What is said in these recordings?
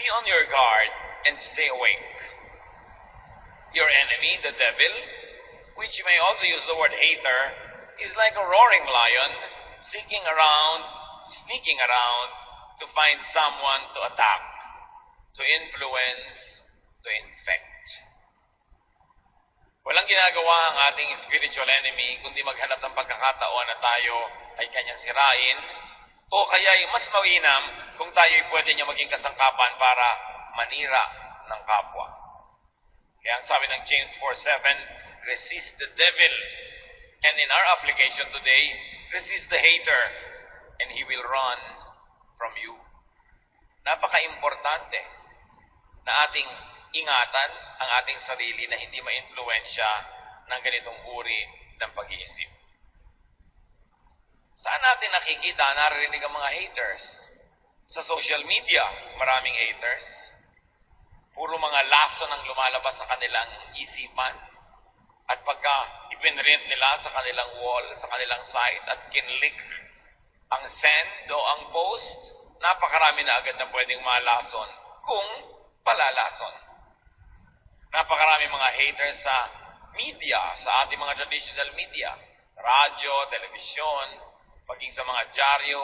Be on your guard and stay awake. Your enemy, the devil, which you may also use the word hater, is like a roaring lion, sneaking around to find someone to attack, to influence, to infect. Walang ginagawa ang ating spiritual enemy kundi maghanap ng pagkakataon na tayo ay kanyang sirain, o kaya mas mawinam kung tayo ay pwede niya maging kasangkapan para manira ng kapwa. Kaya ang sabi ng James 4:7, resist the devil. And in our application today, resist the hater, and he will run from you. Napaka-importante na ating ingatan ang ating sarili na hindi ma-influensya ng ganitong uri ng pag-iisip. Saan natin nakikita, naririnig ang mga haters? Sa social media, maraming haters. Puro mga lason ang lumalabas sa kanilang isipan. At pagka ipinrint nila sa kanilang wall, sa kanilang site, at kinlik ang send o ang post, napakarami na agad na pwedeng malason kung palalason. Napakarami mga haters sa media, sa ating mga traditional media, radyo, telebisyon, paging sa mga dyaryo.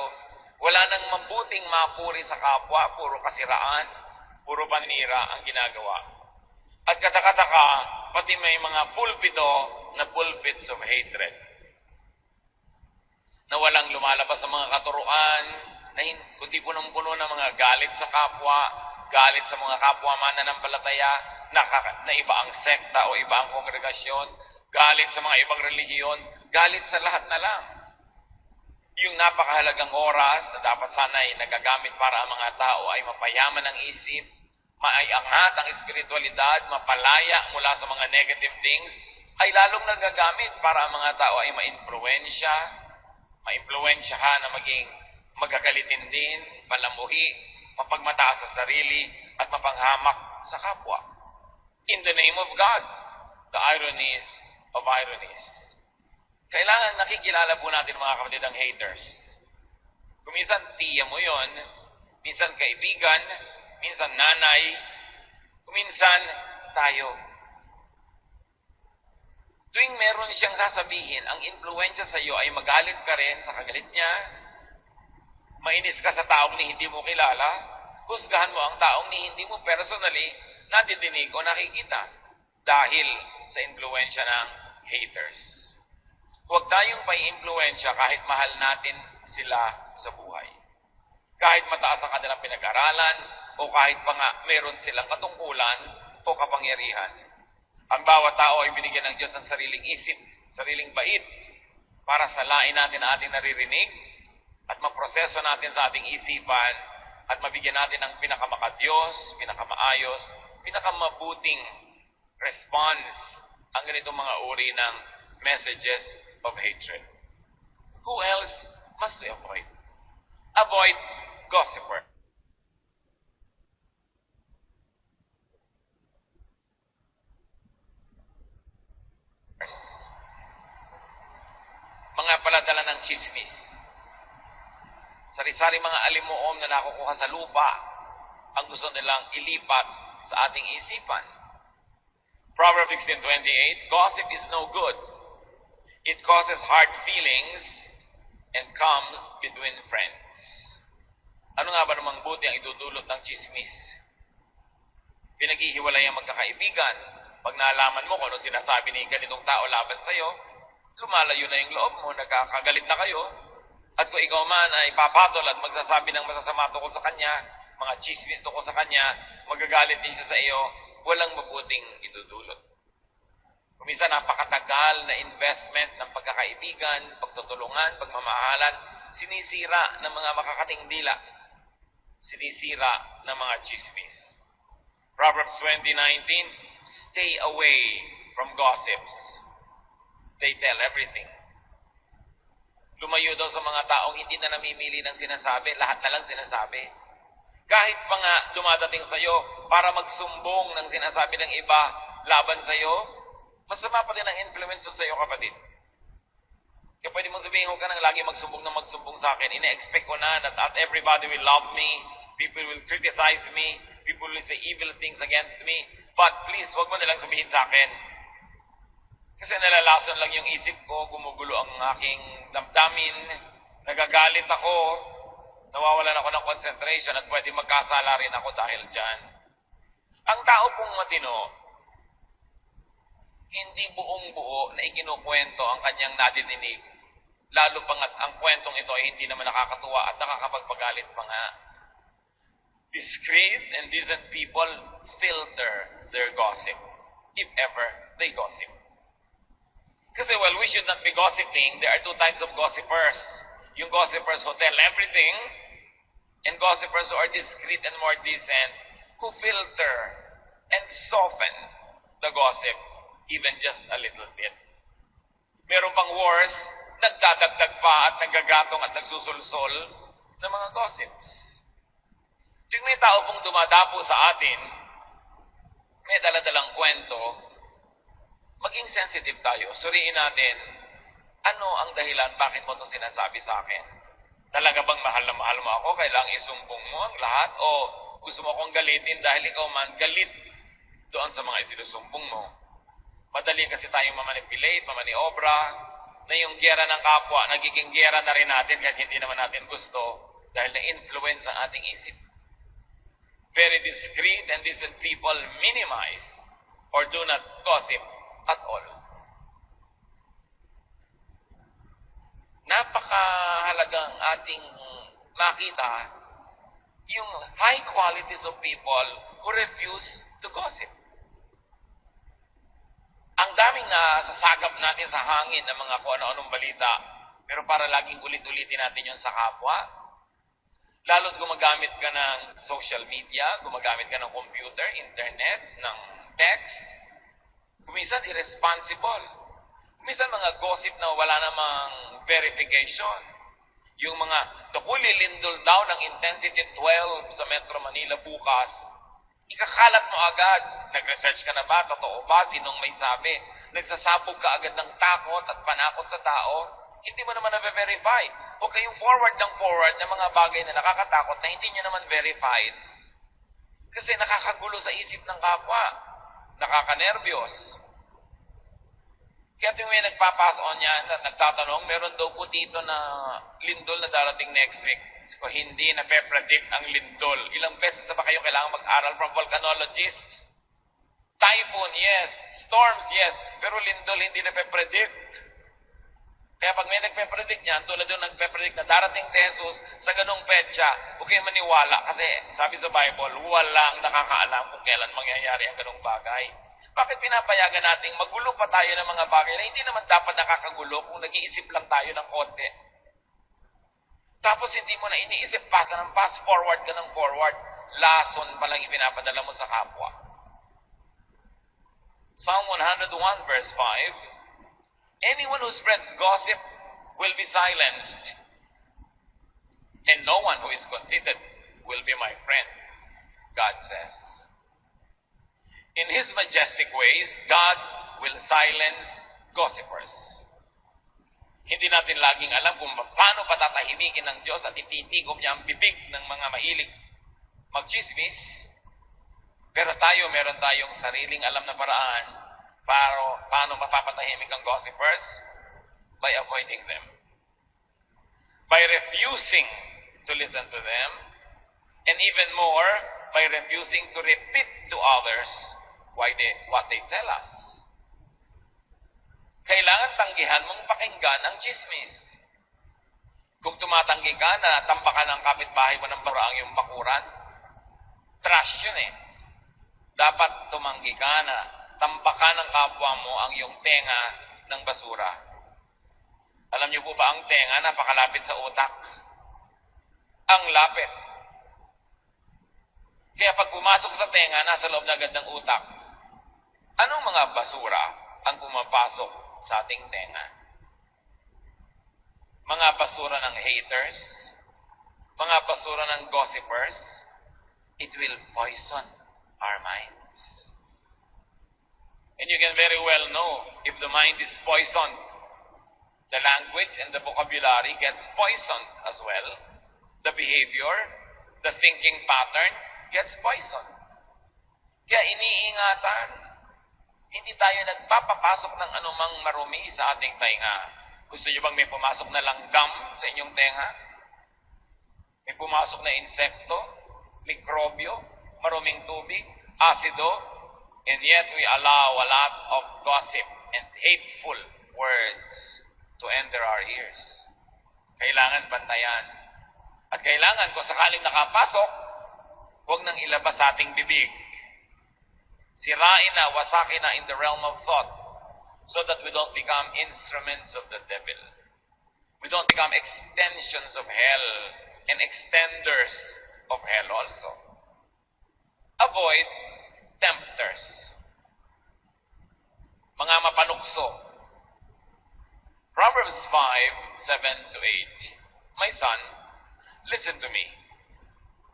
Wala nang mabuting mapuri sa kapwa, puro kasiraan, puro panira ang ginagawa. At katakataka, pati may mga pulpito na pulpits of hatred. Na walang lumalabas sa mga katuruan, na kundi punong-puno ng mga galit sa kapwa, galit sa mga kapwa mananampalataya, na iba ang sekta o iba ang kongregasyon, galit sa mga ibang relihiyon, galit sa lahat na lang. Yung napakahalagang oras na dapat sana ay nagagamit para ang mga tao ay mapayaman ang isip, maiangat ang espiritualidad, mapalaya mula sa mga negative things, ay lalong nagagamit para ang mga tao ay maimpluwensyahan na maging magagalitin din, palamuhi, mapagmataas sa sarili, at mapanghamak sa kapwa. In the name of God, the ironies of ironies. Kailangan nakikilala po natin mga kapatid ang haters. Kuminsan tiya mo yon, minsan kaibigan, minsan nanay, kuminsan tayo. Tuwing meron siyang sasabihin, ang influensya sa iyo ay magalit ka rin sa kagalit niya, mainis ka sa taong ni hindi mo kilala, husgahan mo ang taong ni hindi mo personally nadidinig o nakikita dahil sa influensya ng haters. Huwag tayong pai-influensya kahit mahal natin sila sa buhay. Kahit mataas ang kanilang pinag-aralan o kahit pa nga meron silang katungkulan o kapangyarihan. Ang bawat tao ay binigyan ng Diyos ng sariling isip, sariling bait para salain natin ang ating naririnig at maproseso natin sa ating isipan at mabigyan natin ng pinakamakadiyos, pinakamaayos, pinakamabuting response ang ganitong mga uri ng messages of hatred. Who else must we avoid? Avoid gossiper. Mga paladala ng chismis. Sari-sari mga alimuom na nakukuha sa lupa ang gusto nilang ilipat sa ating isipan. Proverbs 16:28, gossip is no good. It causes hard feelings and comes between friends. Ano nga ba namang buti ang idudulot ng chismis? Pinaghihiwalay ang magkakaibigan. Pag naalaman mo kung ano sinasabi ni ganitong tao laban sa'yo, lumalayo na yung loob mo, nagkakagalit na kayo. At kung ikaw man ay papatol at magsasabi ng masasama tungkol sa kanya, mga chismis tungkol sa kanya, magagalit din siya sa iyo, walang mabuting idudulot. Kuminsan napakatagal na investment ng pagkakaibigan, pagtutulungan, pagmamahalan, sinisira ng mga makakating dila. Sinisira ng mga chismis. Proverbs 20:19, stay away from gossips. They tell everything. Lumayo daw sa mga taong hindi na namimili ng sinasabi, lahat na lang sinasabi. Kahit pa nga dumadating sa iyo para magsumbong ng sinasabi ng iba laban sa iyo, masama pa din ang influence sa iyo, kapatid. Kaya pwede mong sabihin, huwag ka nang lagi magsubong sa akin. Ina-expect ko na that everybody will love me, people will criticize me, people people will say evil things against me, but please, wag mo nilang sabihin sa akin. Kasi nalalason lang yung isip ko, gumugulo ang aking damdamin, nagagalit ako, nawawalan ako ng concentration at pwede magkasala rin ako dahil dyan. Ang tao pong matino, hindi buong buo na ikinukwento ang kanyang nadidinig, lalo pangat ang kwentong ito ay hindi naman nakakatuwa at nakakapagpagalit pa nga. Discreet and decent people filter their gossip, if ever they gossip. Kasi well, we should not be gossiping. There are two types of gossipers. Yung gossipers who tell everything, and gossipers who are discreet and more decent, who filter and soften the gossip, even just a little bit. Meron pang worse, nagdadagdag pa at nagagatong at nagsusulsol ng mga gossips. Kung may tao pong dumadapo sa atin, may daladalang kwento, maging sensitive tayo. Suriin natin, ano ang dahilan bakit mo ito sinasabi sa akin? Talaga bang mahal na mahal mo ako? Kailangang isumbong mo ang lahat? O gusto mo akong galitin dahil ikaw man galit doon sa mga isinusumbong mo? Madali kasi tayong mamanipulate, mamaniobra, na yung giyera ng kapwa, nagiging giyera na rin natin kahit hindi naman natin gusto dahil na-influence ang ating isip. Very discreet and decent people minimize or do not gossip at all. Napakahalagang ating makita yung high qualities of people who refuse to gossip. Ang daming nasasagap natin sa hangin ng mga kung ano-anong balita, pero para laging ulit-ulitin natin yun sa kapwa. Lalo't gumagamit ka ng social media, gumagamit ka ng computer, internet, ng text. Kuminsan irresponsible. Kuminsan mga gossip na wala namang verification. Yung mga tukuli lindol daw ng intensity 12 sa Metro Manila bukas, ikakalat mo agad. Nag-research ka na ba? Totoo ba? Sinong may sabi? Nagsasabog ka agad ng takot at panakot sa tao? Hindi mo naman na-verify. O kayong forward ng mga bagay na nakakatakot na hindi nyo naman verified. Kasi nakakagulo sa isip ng kapwa. Nakakanervyos. Kaya tuwing may nagpapason yan at nagtatanong, meron daw po dito na lindol na darating next week. So, hindi na pe-predict ang lindol. Ilang beses na ba kayo kailangan mag-aral from volcanologists? Typhoon, yes. Storms, yes. Pero lindol, hindi na pe-predict. Kaya pag may nagpe-predict niyan, tulad yung nagpe-predict na darating si Jesus sa ganung petsa, huwag kayo maniwala kasi sabi sa Bible, walang nakakaalam kung kailan mangyayari ang ganung bagay. Bakit pinapayagan nating magulo pa tayo ng mga bagay na hindi naman dapat nakakagulo kung nag-iisip lang tayo ng konti? Tapos hindi mo na iniisip, pass forward ka ng forward, lason pa lang ipinapadala mo sa kapwa. Psalm 101 verse 5, anyone who spreads gossip will be silenced, and no one who is conceited will be my friend, God says. In His majestic ways, God will silence gossipers. Hindi natin laging alam kung paano patatahimikin ng Diyos at ititigom niya ang bibig ng mga mahilig magchismis, pero meron tayong sariling alam na paraan paano mapapatahimik ang gossipers? By avoiding them. By refusing to listen to them. And even more, by refusing to repeat to others what they tell us. Kailangan tanggihan mong pakinggan ang chismis. Kung tumatanggi ka na tampakan ng kapitbahay mo ng bara ang iyong bakuran, trash yun eh. Dapat tumanggi ka na tampakan ng kapwa mo ang iyong tenga ng basura. Alam niyo po ba ang tenga napakalapit sa utak? Ang lapit. Kaya pag pumasok sa tenga, nasa loob na agad ng utak. Anong mga basura ang pumapasok sa ating tenga? Mga basura ng haters, mga basura ng gossipers, it will poison our minds. And you can very well know if the mind is poisoned. The language and the vocabulary gets poisoned as well. The behavior, the thinking pattern gets poisoned. Kaya iniingatan. Hindi tayo nagpapapasok ng anumang marumi sa ating tainga. Gusto niyo bang may pumasok na langgam sa inyong tenga? May pumasok na insekto, mikrobyo, maruming tubig, asido, and yet we allow a lot of gossip and hateful words to enter our ears. Kailangan bantayan. At kailangan kung sakaling nakapasok, huwag nang ilabas sa ating bibig. Sirain na, wasakin na in the realm of thought so that we don't become instruments of the devil. We don't become extensions of hell and extenders of hell also. Avoid tempters. Mga mapanukso. Proverbs 5:7-8. My son, listen to me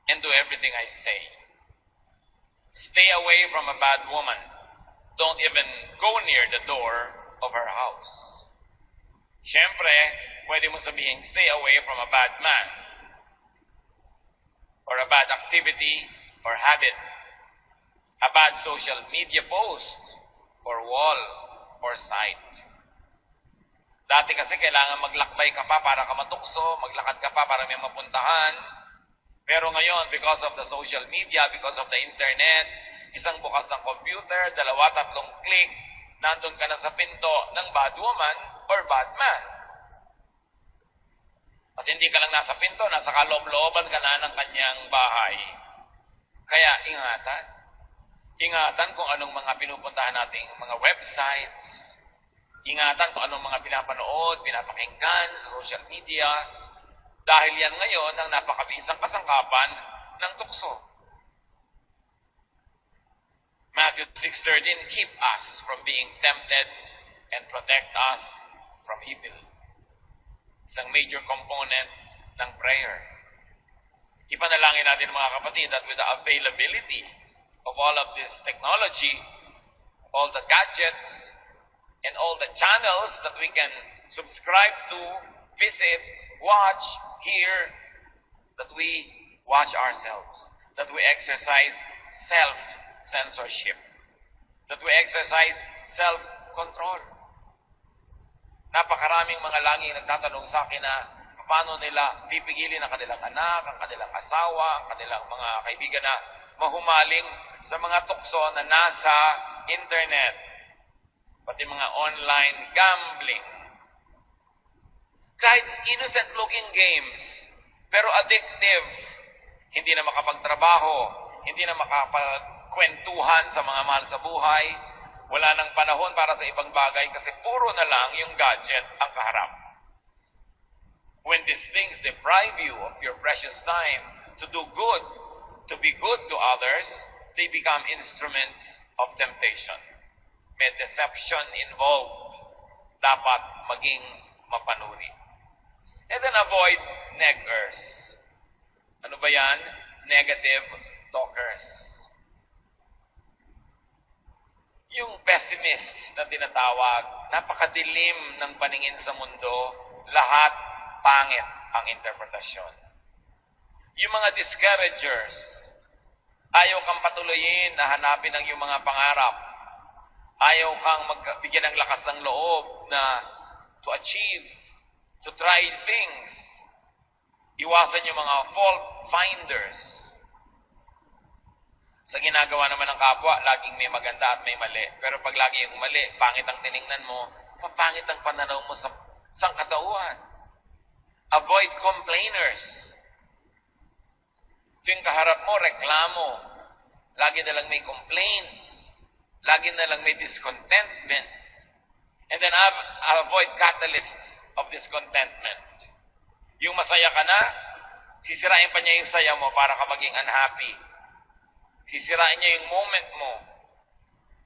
and do everything I say. Stay away from a bad woman. Don't even go near the door of her house. Siyempre, pwede mo sabihin, stay away from a bad man or a bad activity or habit, a bad social media post or wall or site. Dati kasi kailangan maglakbay ka pa para ka matukso, maglakad ka pa para may mapuntahan. Pero ngayon, because of the social media, because of the internet, isang bukas ng computer, 2-3 click, nandun ka na sa pinto ng bad woman or bad man. At hindi ka lang nasa pinto, nasa kaloob-looban ka na ng kanyang bahay. Kaya ingatan. Ingatan kung anong mga pinupuntahan nating mga websites. Ingatan kung anong mga pinapanood, pinapakinggan sa social media. Dahil yan ngayon ang napakabisang kasangkapan ng tukso. Matthew 6:13, keep us from being tempted and protect us from evil. Isang major component ng prayer. Ipanalangin natin mga kapatid that with the availability of all of this technology, all the gadgets, and all the channels that we can subscribe to, visit, watch, hear, that we watch ourselves, that we exercise self-censorship, that we exercise self-control. Napakaraming mga laging nagtatanong sa akin na paano nila pipigilin ang kanilang anak, ang kanilang asawa, ang kanilang mga kaibigan na mahumaling sa mga tukso na nasa internet, pati mga online gambling. Kahit innocent-looking games, pero addictive, hindi na makapagtrabaho, hindi na makapagkwentuhan sa mga mahal sa buhay, wala nang panahon para sa ibang bagay kasi puro na lang yung gadget ang kaharap. When these things deprive you of your precious time to do good, to be good to others, they become instruments of temptation. May deception involved. Dapat maging mapanuri. And then avoid negers. Ano ba yan? Negative talkers. Yung pessimist na tinatawag, napakadilim ng paningin sa mundo, lahat pangit ang interpretasyon. Yung mga discouragers, ayaw kang patuloyin na hanapin ang iyong mga pangarap. Ayaw kang magbigyan ng lakas ng loob na to achieve, to try things. Iwasan yung mga fault finders. Sa ginagawa naman ng kapwa, laging may maganda at may mali. Pero pag lagi yung mali, pangit ang tiningnan mo, papangit ang pananaw mo sa sangkatauhan. Avoid complainers. Tuwing kaharap mo, reklamo. Lagi na lang may complaint. Lagi na lang may discontentment. And then avoid catalysts of discontentment. Yung masaya ka na, sisirain pa niya yung saya mo para ka maging unhappy. Sisirain niya yung moment mo.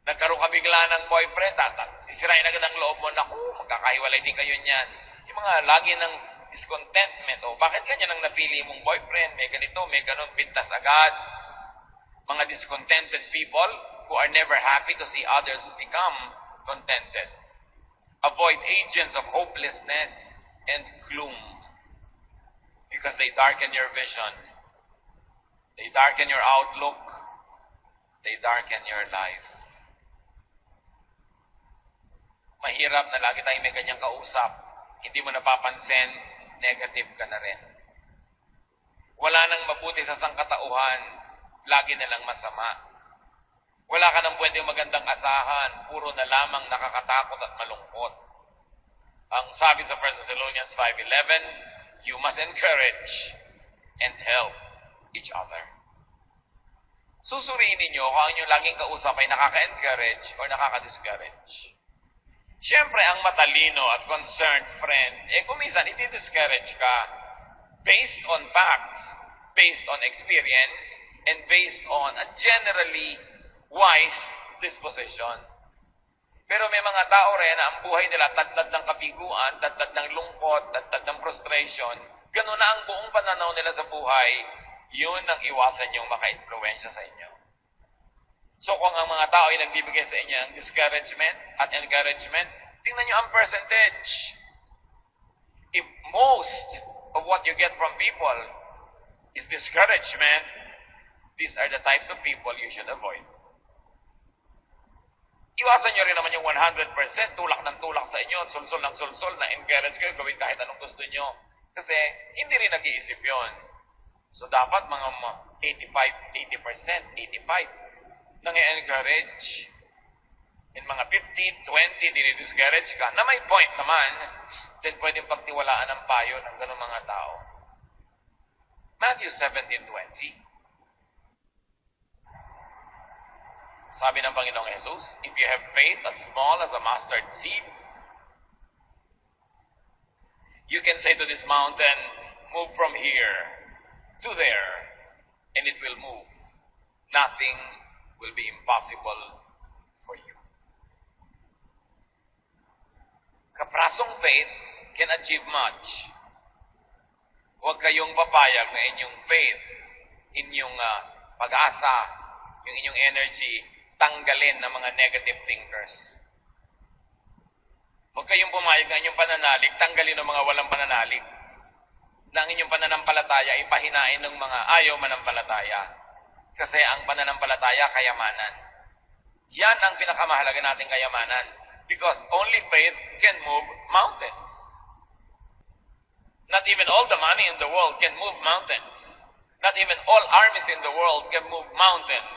Nagkaroon ka bigla ng boyfriend, sisirain agad ang loob mo, naku, magkakahiwalay din kayo niyan. Yung mga lagi ng discontentment, bakit ganyan ang napili mong boyfriend, may ganito, may ganon, pintas agad. Mga discontented people who are never happy to see others become contented. Avoid agents of hopelessness and gloom because they darken your vision. They darken your outlook. They darken your life. Mahirap na lagi tayong may ganyang kausap. Hindi mo napapansin, negative ka na rin. Wala nang mabuti sa sangkatauhan, lagi na lang masama. Wala ka nang pwedeng magandang asahan, puro na lamang nakakatakot at malungkot. Ang sabi sa 1 Thessalonians 5:11, you must encourage and help each other. Susuriin ninyo kung ang inyong laging kausap ay nakaka-encourage or nakaka-discourage. Siyempre, ang matalino at concerned friend, kung minsan, iti-discourage ka based on facts, based on experience, and based on a generally wise disposition. Pero may mga tao rin na ang buhay nila tagtad ng kabiguan, tagtad ng lungkot, tagtad ng frustration. Ganun na ang buong pananaw nila sa buhay, yun ang iwasan yung maka-influensya sa inyo. So kung ang mga tao ay nagbibigay sa inyo ng discouragement at encouragement, tingnan nyo ang percentage. If most of what you get from people is discouragement, these are the types of people you should avoid. Iwasan nyo rin naman yung 100% tulak ng tulak sa inyo, sulsol ng sulsol na encourage kayo gawin kahit anong gusto nyo. Kasi hindi rin nag-iisip yun. So dapat mga 85% nang i-encourage. In mga 15, 20, dinidiscourage ka, na may point naman, then pwedeng pagtiwalaan ang payo ng ganung mga tao. Matthew 17:20. Sabi ng Panginoong Jesus, if you have faith as small as a mustard seed, you can say to this mountain, move from here to there, and it will move. Nothing will be impossible for you. Kaprasong faith can achieve much. Huwag kayong papayag na inyong faith, inyong pag-asa, yung inyong energy, tanggalin ng mga negative thinkers. Huwag kayong pumayag na inyong pananalig, tanggalin ng mga walang pananalig. Na ang inyong pananampalataya ay pahinain ng mga ayaw manampalataya. Kasi ang pananampalataya, kayamanan. Yan ang pinakamahalaga nating kayamanan. Because only faith can move mountains. Not even all the money in the world can move mountains. Not even all armies in the world can move mountains.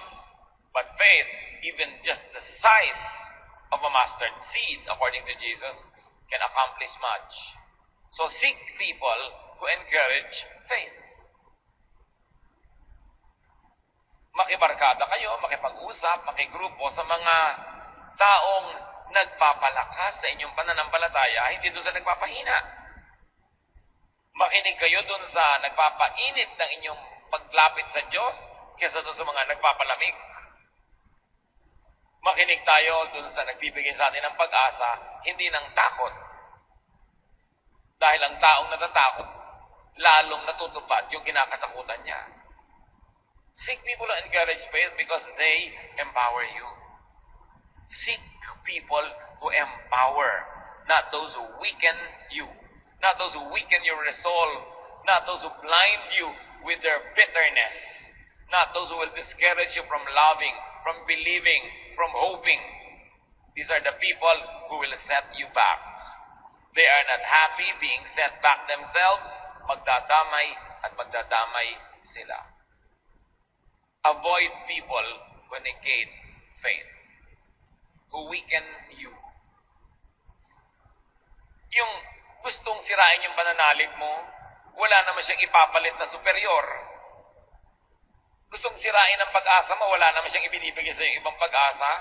But faith, even just the size of a mustard seed, according to Jesus, can accomplish much. So seek people who encourage faith. Makibarkada kayo, makipag-usap, makigrupo sa mga taong nagpapalakas sa inyong pananampalataya, hindi doon sa nagpapahina. Makinig kayo doon sa nagpapainit ng inyong paglapit sa Diyos kaysa doon sa mga nagpapalamig. Makinig tayo dun sa nagbibigay sa atin ng pag-asa, hindi ng takot. Dahil ang taong natatakot, lalong natutupad yung kinakatakutan niya. Seek people who encourage faith because they empower you. Seek people who empower, not those who weaken you, not those who weaken your resolve, not those who blind you with their bitterness, not those who will discourage you from loving, from believing, from hoping. These are the people who will set you back. They are not happy being set back themselves. Magdadamay at magdadamay sila. Avoid people who negate faith, who weaken you. Yung gustong sirain yung pananalig mo, wala naman siyang ipapalit na superior. Gustong sirain ang pag-asa mo, wala naman siyang ibinibigay sa yung ibang pag-asa.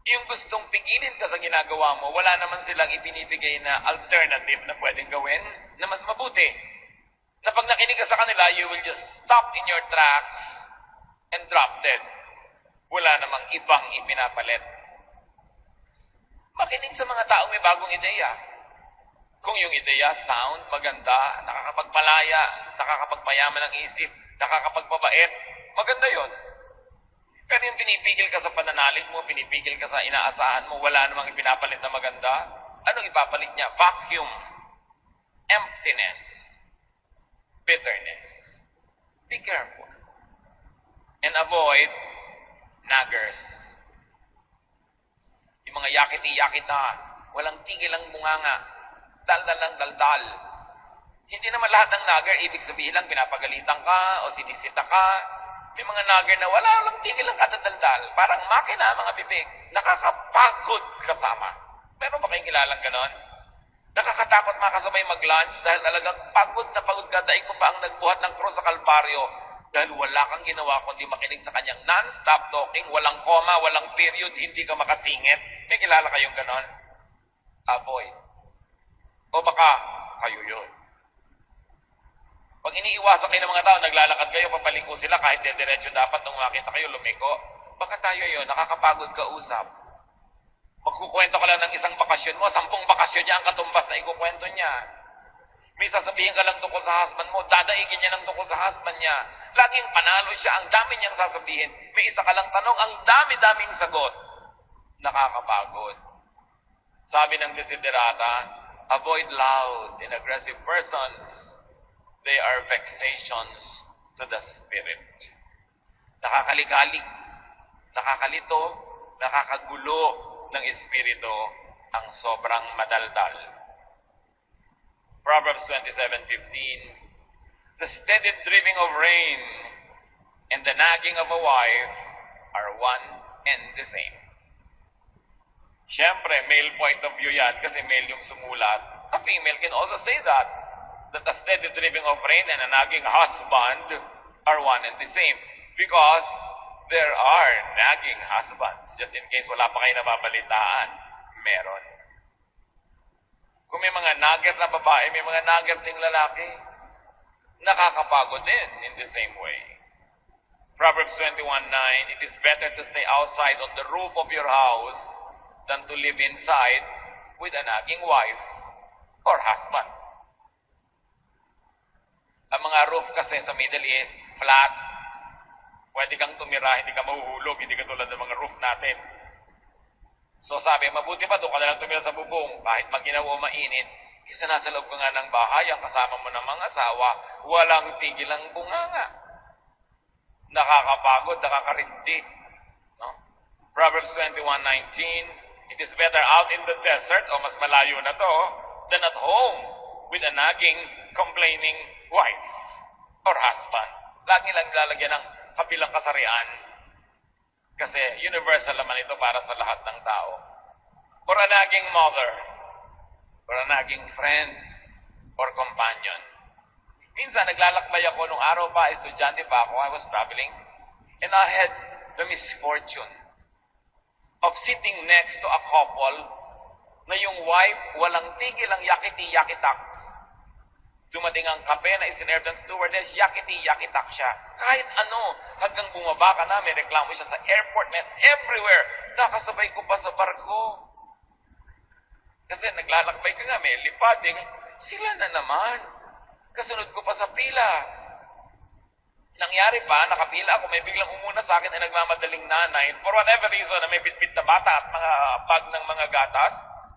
Yung gustong pigilin ka sa ginagawa mo, wala naman silang ibinibigay na alternative na pwedeng gawin na mas mabuti. Na pag nakinig ka sa kanila, you will just stop in your tracks and drop dead. Wala namang ibang ipinapalit. Makinig sa mga taong may bagong ideya. Kung yung ideya sound, maganda, nakakapagpalaya, nakakapagpayaman ng isip, nakakapagpabait, maganda yon. Pero yung pinipigil ka sa pananalig mo, pinipigil ka sa inaasahan mo, wala namang ipinapalit na maganda, anong ipapalit niya? Vacuum, emptiness, bitterness. Be careful. And avoid naggers. Yung mga yakiti-yakita, walang tigil ang bunganga, daldal lang daldal. Hindi naman lahat ng nagger, ibig sabihin lang pinapagalitan ka o sinisita ka. May mga nagger na walang tigil ang kadadaldal. Parang makina, mga bibig. Nakakapagod kasama. Meron ba kayong kilalang ganon? Nakakatakot makasabay mag-lunch dahil talagang pagod na pagod ka. Daig mo pa ang nagbuhat ng cross sa Kalbaryo dahil wala kang ginawa kundi makinig sa kanyang non-stop talking, walang koma, walang period, hindi ka makasingit. May kilala kayong ganon? Avoid. O baka kayo yun. Pag iniiwasan kayo ng mga tao, naglalakad kayo, papaliko sila kahit diretso dapat nung makita kayo lumiko. Baka tayo yun, nakakapagod ka usap. Magkukwento ka lang ng isang bakasyon mo, 10 bakasyon niya ang katumbas na ikukwento niya. May sasabihin ka lang tungkol sa husband mo, dadaigin niya ng tungkol sa husband niya. Laging panalo siya, ang dami niyang sasabihin. May isa ka lang tanong, ang dami-daming sagot. Nakakapagod. Sabi ng desiderata, avoid loud and aggressive persons. They are vexations to the spirit. Nakakaligali, nakakalito, nakakagulo ng espiritu ang sobrang madaldal. Proverbs 27:15, the steady dripping of rain and the nagging of a wife are one and the same. Siyempre, male point of view yan kasi male yung sumulat. A female can also say that the steady dripping of rain and a nagging husband are one and the same. Because there are nagging husbands. Just in case wala pa kayo nababalitaan, meron. Kung may mga nagger na babae, may mga nagger ding lalaki, nakakapagod din in the same way. Proverbs 21:9, it is better to stay outside on the roof of your house than to live inside with a nagging wife or husband. Ang mga roof kasi sa Middle East, flat. Pwede kang tumira, hindi ka mahuhulog, hindi ka tulad ng mga roof natin. So sabi, mabuti pa doon ka na lang tumira sa bubong, kahit maginaw o mainit, kasi nasa loob ka nga ng bahay, ang kasama mo ng mga asawa, walang tigil ang bunganga. Nakakapagod, nakakarindi. No? Proverbs 21:19, it is better out in the desert, o mas malayo na to, than at home with a nagging, complaining wife or husband. Lagi lang lalagyan ng kabilang kasarian. Kasi universal naman ito para sa lahat ng tao. Or a nagging mother, or a nagging friend, or companion. Minsan, naglalakbay ako nung araw pa, estudyante pa ako, I was traveling, and I had the misfortune of sitting next to a couple na yung wife, walang tigil ang yakiti-yakitak. Dumating ang kape na isinerve ng stewardess, yakiti-yakitak siya. Kahit ano, hanggang bumaba ka na, may reklamo siya sa airport, may everywhere. Nakasabay ko pa sa barko. Kasi naglalakbay ka nga, may lipading. Sila na naman. Kasunod ko pa sa pila. Nangyari pa, nakapila ako, may biglang umuna sa akin na nagmamadaling nanay. For whatever reason, na may bitbit na bata at mga bag ng mga gatas.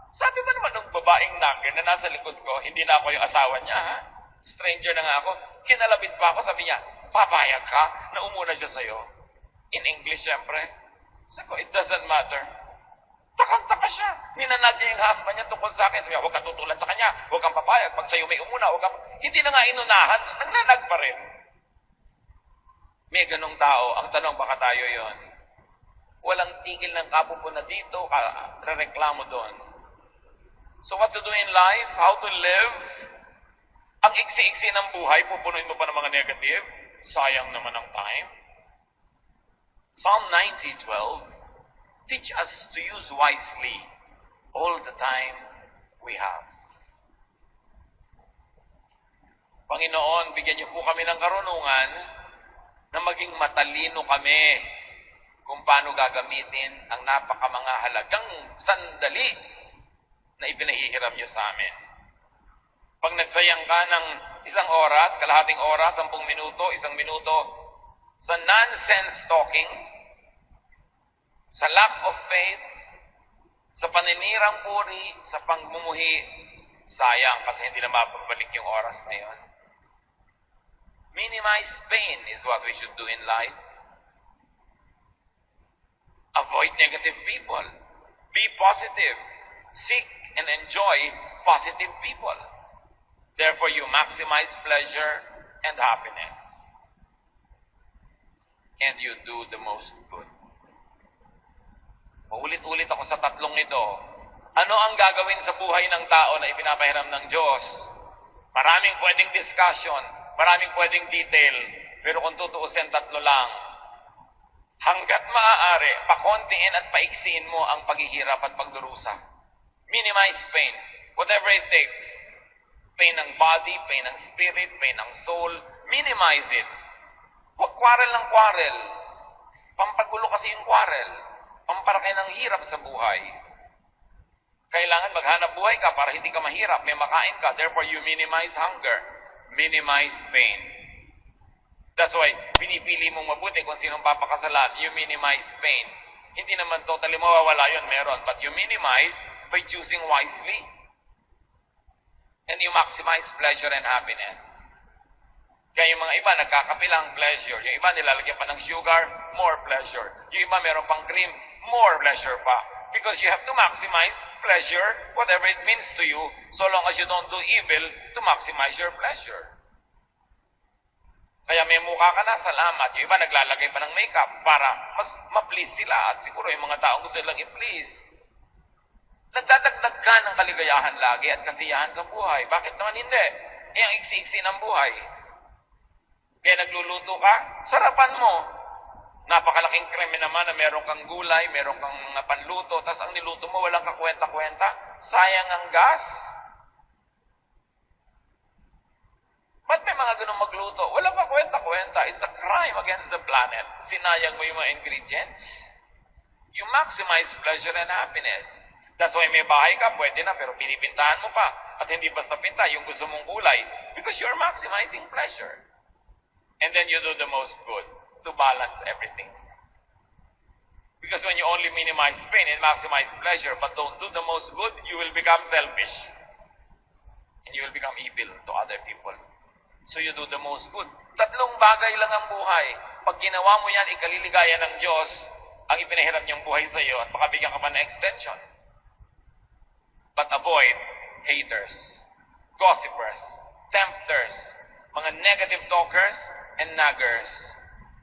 Sabi ba naman ng babaeng nagger na nasa likod ko, hindi na ako yung asawa niya, ha? Stranger na nga ako. Kinalabit pa ako, sabi niya, papayag ka na umuna siya sa'yo. In English, siyempre. Sabi ko, it doesn't matter. Takang-taka siya. Ninanag niya yung husband niya tungkol sa akin. Sabi niya, huwag kang tutulan sa kanya. Huwag kang papayag. Pag sa'yo may umuna, huwag kang... Hindi na nga inunahan. Nananag pa rin. May ganong tao. Ang tanong, baka tayo yon. Walang tigil ng kapupo na dito, rereklamo doon. So what to do in life? How to live? Ang iksi-iksi ng buhay, pupunuin mo pa ng mga negative. Sayang naman ang time. Psalm 90:12, teach us to use wisely all the time we have. Panginoon, bigyan niyo po kami ng karunungan na maging matalino kami kung paano gagamitin ang napakamanga halagang sandali na ipinahihiram niyo sa amin. Pag nagsayang ka ng 1 oras, kalahating oras, 10 minuto, 1 minuto, sa nonsense talking, sa lack of faith, sa paninirang puri, sa pangmumuhi, sayang kasi hindi na mapabalik yung oras na yun. Minimize pain is what we should do in life. negative people. Be positive. Seek and enjoy positive people. Therefore, you maximize pleasure and happiness. And you do the most good. Paulit-ulit ako sa tatlong ito. Ano ang gagawin sa buhay ng tao na ipinapahiram ng Diyos? Maraming pwedeng discussion, maraming pwedeng detail, pero kung tutuusin, tatlo lang. Hanggat maaari, pakontiin at paiksiin mo ang paghihirap at pagdurusa. Minimize pain, whatever it takes. Pain ng body, pain ng spirit, pain ng soul, minimize it. Huwag quarrel ng quarrel. Pampagulo kasi yung quarrel. Pamparaki ng hirap sa buhay. Kailangan maghanap buhay ka para hindi ka mahirap, may makain ka. Therefore, you minimize hunger. Minimize pain. That's why, pinipili mong mabuti kung sinong papakasalan. You minimize pain. Hindi naman totally mawawala yun, meron. But you minimize by choosing wisely. And you maximize pleasure and happiness. Kaya yung mga iba, nagkakapilang pleasure. Yung iba, nilalagyan pa ng sugar, more pleasure. Yung iba, meron pang cream, more pleasure pa. Because you have to maximize pleasure, whatever it means to you, so long as you don't do evil to maximize your pleasure. Kaya may mukha ka na, salamat. Yung iba, naglalagay pa ng makeup para mas ma-please sila. At siguro yung mga taong gusto lang i-please. Nagdadagdag ka ng kaligayahan lagi at kasiyahan sa buhay. Bakit naman hindi? Eh, ang iksi-iksi ng buhay. Kaya nagluluto ka, sarapan mo. Napakalaking kreme naman na meron kang gulay, meron kang mga panluto, tapos ang niluto mo walang kakwenta-kwenta. Sayang ang gas. Ba't may mga ganun magluto? Walang kakwenta-kwenta. It's a crime against the planet. Sinayang mo yung mga ingredients. You maximize pleasure and happiness. That's why may bahay ka, pwede na, pero pinipintahan mo pa. At hindi basta pinta yung gusto mong kulay. Because you're maximizing pleasure. And then you do the most good to balance everything. Because when you only minimize pain and maximize pleasure, but don't do the most good, you will become selfish. And you will become evil to other people. So you do the most good. Tatlong bagay lang ang buhay. Pag ginawa mo yan, ikaliligaya ng Diyos ang ipinahiram niyang buhay sa iyo at makabigyan ka pa ng extension. But avoid haters, gossipers, tempters, mga negative talkers, and naggers,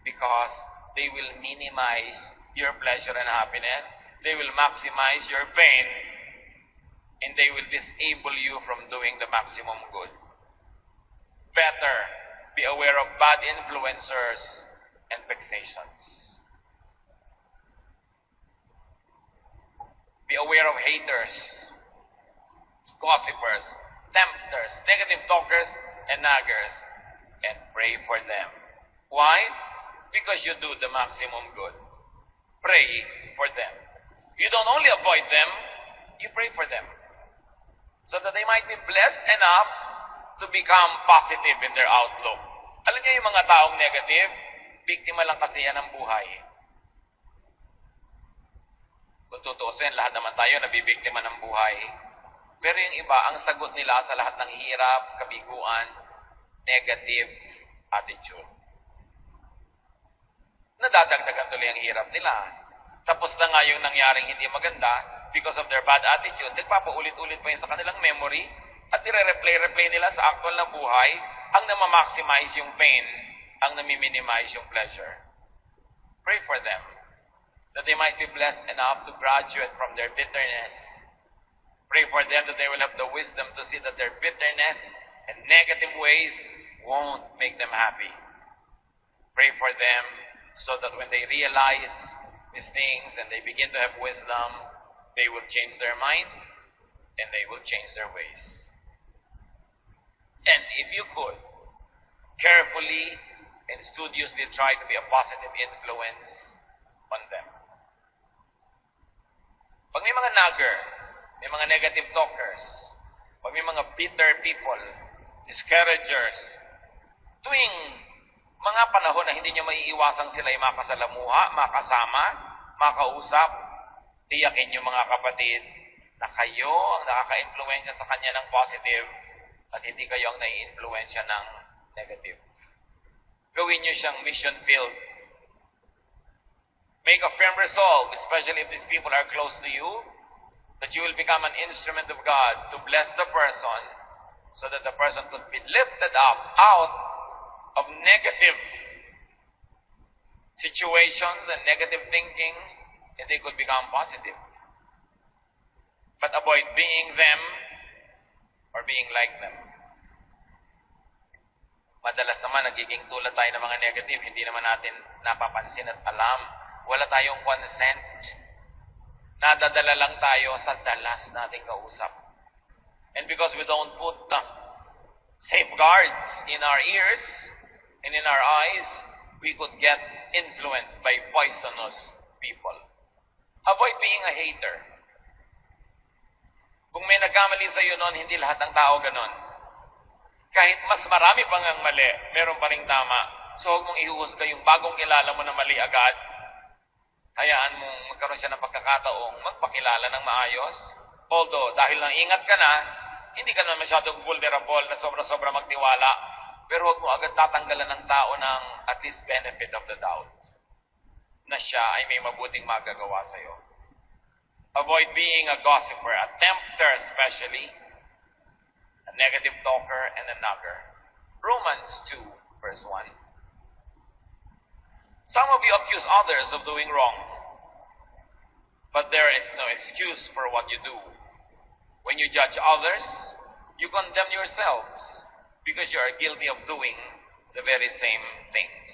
because they will minimize your pleasure and happiness, they will maximize your pain, and they will disable you from doing the maximum good. Better be aware of bad influencers and vexations. Be aware of haters, gossipers, tempters, negative talkers, and naggers, and pray for them. Why? Because you do the maximum good. Pray for them. You don't only avoid them, you pray for them. So that they might be blessed enough to become positive in their outlook. Alam niyo yung mga taong negative, biktima lang kasi yan ng buhay. Kung tutuusin, lahat naman tayo nabibiktima ng buhay. Pero yung iba, ang sagot nila sa lahat ng hirap, kabiguan, negative attitude. Nadadagdagan tuloy ang hirap nila. Tapos na nga yung nangyaring hindi maganda because of their bad attitude. Nagpapaulit-ulit pa yun sa kanilang memory at nire-replay nila sa actual na buhay ang namamaximize yung pain, ang nami-minimize yung pleasure. Pray for them that they might be blessed enough to graduate from their bitterness. Pray for them that they will have the wisdom to see that their bitterness and negative ways won't make them happy. Pray for them so that when they realize these things and they begin to have wisdom, they will change their mind and they will change their ways. And if you could, carefully and studiously try to be a positive influence on them. Pag may mga nagger, may mga negative talkers, pag may mga bitter people, discouragers, tuwing mga panahon na hindi nyo maiiwasang sila ay makasalamuha, makasama, makausap, tiyakin nyo mga kapatid na kayo ang nakaka-influensya sa kanya ng positive at hindi kayo ang nai-influensya ng negative. Gawin nyo siyang mission field. Make a firm resolve, especially if these people are close to you, that you will become an instrument of God to bless the person so that the person could be lifted up out of negative situations and negative thinking, and they could become positive. But avoid being them or being like them. Madalas naman, nagiging tulad tayo ng mga negative, hindi naman natin napapansin at alam. Wala tayong consent. Nadadala lang tayo sa dalas nating kausap. And because we don't put safeguards in our ears and in our eyes, we could get influenced by poisonous people. Avoid being a hater. Kung may nagkamali sa iyo noon, hindi lahat ng tao ganon. Kahit mas marami pang ang mali, meron pa ring tama. So huwag mong ihuhusga yung bagong kilala mo na mali agad. Hayaan mong magkaroon siya ng pagkakataong magpakilala ng maayos. Although, dahil nang ingat ka na, hindi ka naman masyadong vulnerable na sobra-sobra magtiwala. Pero huwag mo agad tatanggalan ng tao ng at least benefit of the doubt na siya ay may mabuting magagawa sa iyo. Avoid being a gossiper, a tempter especially, a negative talker, and a nagger. Romans 2, verse 1. Some of you accuse others of doing wrong, but there is no excuse for what you do. When you judge others, you condemn yourselves because you are guilty of doing the very same things.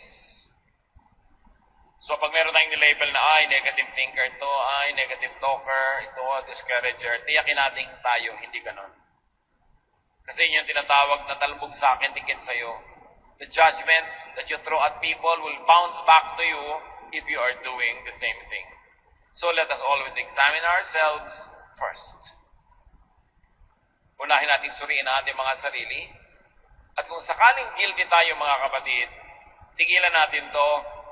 So pag meron tayong nilabel na, ay, negative thinker to, ay, negative talker, ito, discourager, tiyakin natin tayo, hindi ganon. Kasi yun yung tinatawag na talbog sa akin, dikit sa'yo. The judgment that you throw at people will bounce back to you if you are doing the same thing. So let us always examine ourselves first. Unahin natin suriin ang ating mga sarili. At kung sakaling guilty tayo mga kapatid, tigilan natin to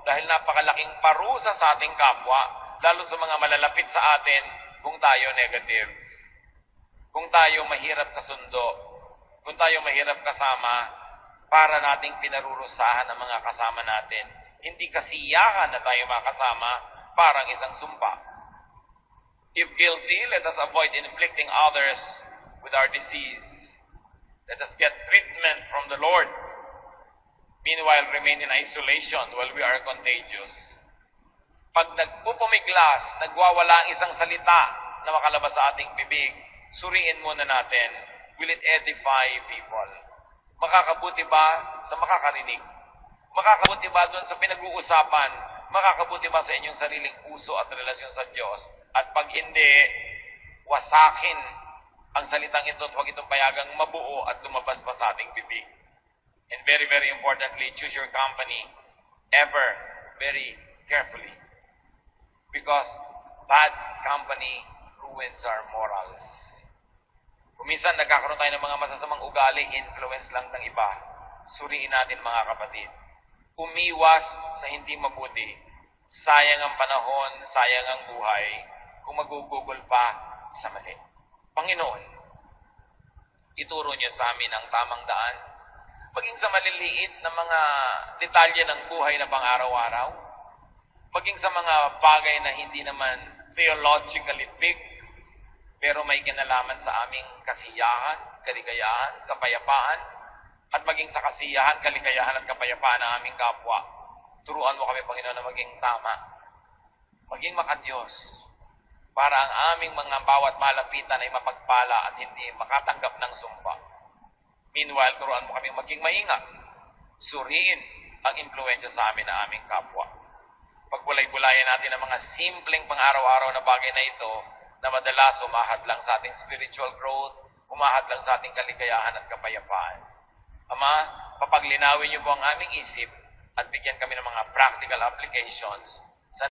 dahil napakalaking parusa sa ating kapwa, lalo sa mga malalapit sa atin kung tayo negative. Kung tayo mahirap kasundo, kung tayo mahirap kasama, para nating pinarurusahan ang mga kasama natin. Hindi kasiyahan na tayo makasama, parang isang sumpa. If guilty, let us avoid inflicting others with our disease. Let us get treatment from the Lord. Meanwhile, remain in isolation while we are contagious. Pag nagpupumiglas, nagwawala ang isang salita na makalabas sa ating bibig, suriin muna natin, will it edify people? Makakabuti ba sa makakarinig? Makakabuti ba doon sa pinag-uusapan? Makakabuti ba sa inyong sariling puso at relasyon sa Diyos? At pag hindi, wasakin ang salitang ito at huwag itong payagang mabuo at lumabas pa sa ating bibig. And very, very importantly, choose your company ever very carefully. Because bad company ruins our morals. Kung minsan nagkakaroon tayo ng mga masasamang ugali, influence lang ng iba. Suriin natin mga kapatid. Umiwas sa hindi mabuti. Sayang ang panahon, sayang ang buhay, kung magugugol pa sa mali. Panginoon, ituro niyo sa amin ang tamang daan, maging sa maliliit na mga detalye ng buhay na pang-araw-araw, maging sa mga bagay na hindi naman theologically big, pero may kinalaman sa aming kasiyahan, kaligayahan, kapayapaan, at maging sa kasiyahan, kaligayahan at kapayapaan ng aming kapwa. Turuan mo kami, Panginoon, na maging tama, maging makadiyos, para ang aming mga bawat malapitan ay mapagpala at hindi makatanggap ng sumpa. Meanwhile, turuan mo kami maging maingat, suriin ang impluensya sa amin ng aming kapwa. Pagbulay-bulayan natin ang mga simpleng pang-araw-araw na bagay na ito, na madalas umahad lang sa ating spiritual growth, umahad lang sa ating kaligayahan at kapayapaan. Ama, papaglinawin niyo po ang aming isip at bigyan kami ng mga practical applications